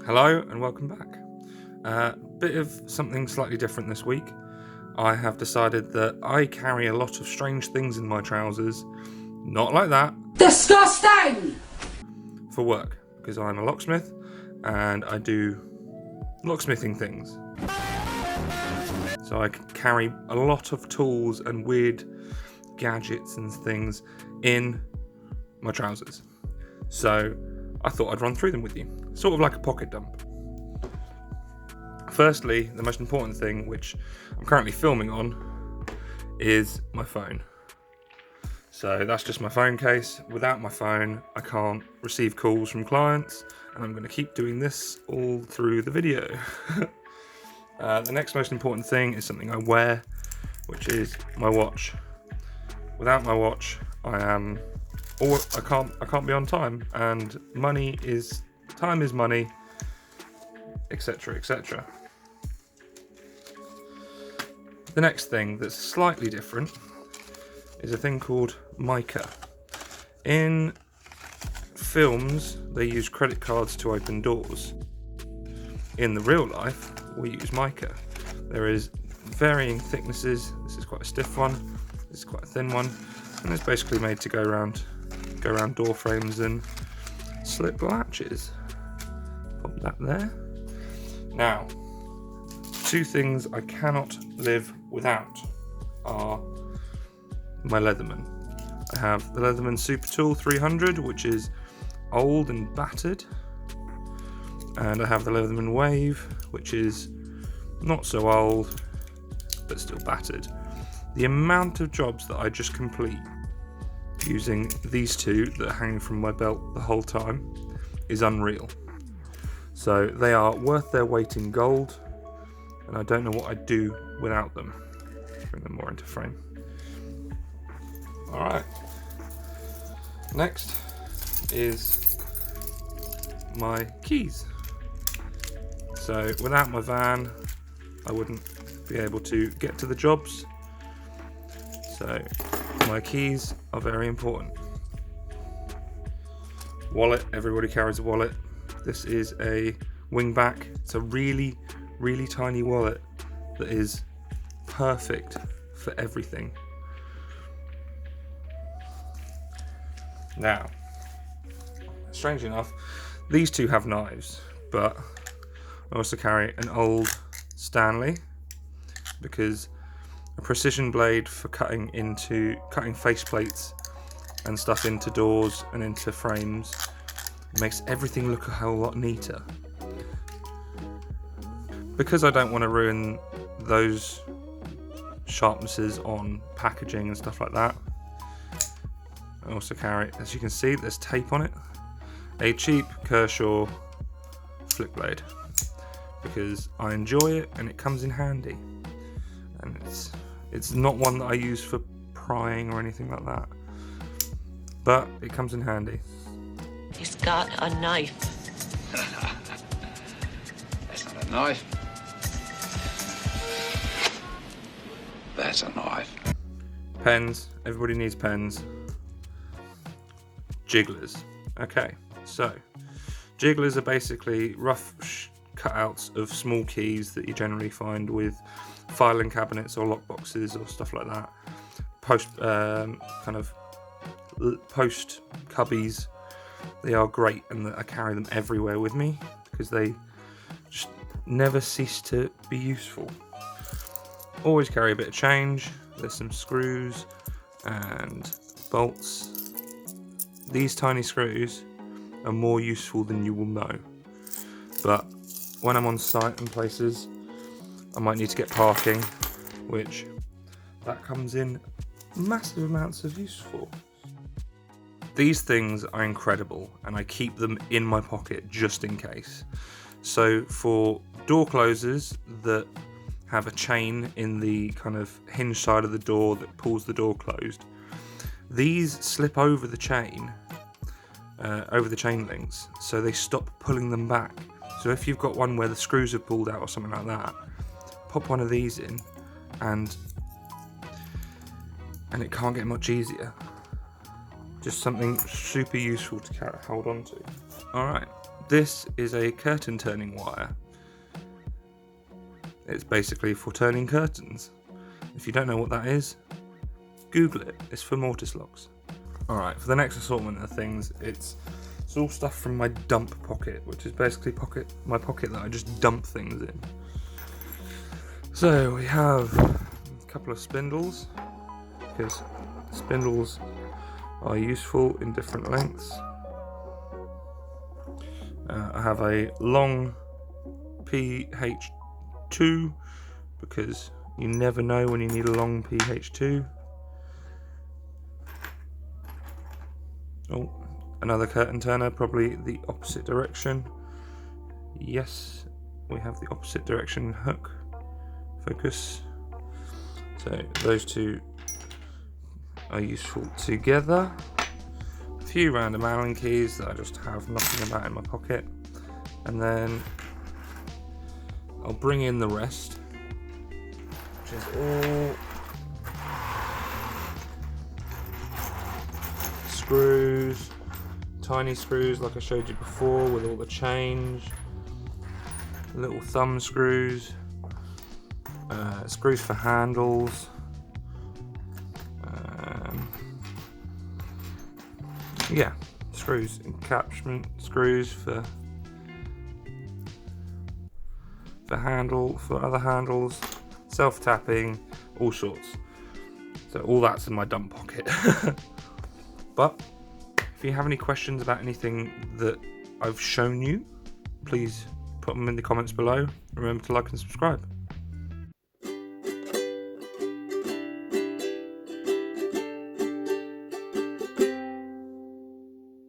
Hello and welcome back. Bit of something slightly different this week. I have decided that I carry a lot of strange things in my trousers, not like that, Disgusting! for work, because I'm a locksmith and I do locksmithing things. So I carry a lot of tools and weird gadgets and things in my trousers. So I thought I'd run through them with you, sort of like a pocket dump. Firstly, the most important thing, which I'm currently filming on, is my phone. So that's just my phone case. Without my phone, I can't receive calls from clients, and I'm going to keep doing this all through the video. The next most important thing is something I wear, which is my watch. Without my watch, I can't be on time, and time is money, etc., etc. The next thing that's slightly different is a thing called mica. In films, they use credit cards to open doors. In the real life, we use mica. There is varying thicknesses. This is quite a stiff one, this is quite a thin one, and it's basically made to go around door frames and slip latches. Pop that there. Now, two things I cannot live without are my Leatherman. I have the Leatherman Super Tool 300, which is old and battered, and I have the Leatherman Wave, which is not so old but still battered. The amount of jobs that I just complete using these two that are hanging from my belt the whole time is unreal. So they are worth their weight in gold, and I don't know what I'd do without them. Bring them more into frame. Alright. Next is my keys. So without my van, I wouldn't be able to get to the jobs. So my keys are very important. Wallet, everybody carries a wallet. This is a wingback. It's a really, really tiny wallet that is perfect for everything. Now, strangely enough, these two have knives, but I also carry an old Stanley because a precision blade for cutting face plates and stuff into doors and into frames makes everything look a whole lot neater. Because I don't want to ruin those sharpnesses on packaging and stuff like that, I also carry, as you can see, there's tape on it, a cheap Kershaw flip blade because I enjoy it and it comes in handy, and it's not one that I use for prying or anything like that, but it comes in handy. He's got a knife. That's not a knife. That's a knife. Pens, everybody needs pens. Jigglers. Okay, so jigglers are basically rough cutouts of small keys that you generally find with filing cabinets or lockboxes or stuff like that. Post cubbies. They are great, and I carry them everywhere with me because they just never cease to be useful. Always carry a bit of change. There's some screws and bolts. These tiny screws are more useful than you will know, but when I'm on site and places, I might need to get parking, which that comes in massive amounts of use for. These things are incredible, and I keep them in my pocket just in case. So for door closers that have a chain in the kind of hinge side of the door that pulls the door closed, these slip over the chain links, so they stop pulling them back. So if you've got one where the screws have pulled out or something like that, pop one of these in, and it can't get much easier. Just something super useful to hold on to. Alright, This is a curtain turning wire. It's basically for turning curtains. If you don't know what that is, Google it. It's for mortise locks. Alright, for the next assortment of things, it's all stuff from my dump pocket, which is basically my pocket that I just dump things in. So we have a couple of spindles, because spindles are useful in different lengths. I have a long PH2, because you never know when you need a long PH2. Oh, another curtain turner, probably the opposite direction. Yes, we have the opposite direction hook. Focus. So those two are useful together. A few random Allen keys that I just have knocking about in my pocket. And then I'll bring in the rest, which is all screws, tiny screws like I showed you before with all the change, little thumb screws, screws for handles, yeah, screws, encapsulation screws for other handles, self-tapping, all sorts. So all that's in my dump pocket. But if you have any questions about anything that I've shown you, please put them in the comments below. Remember to like and subscribe.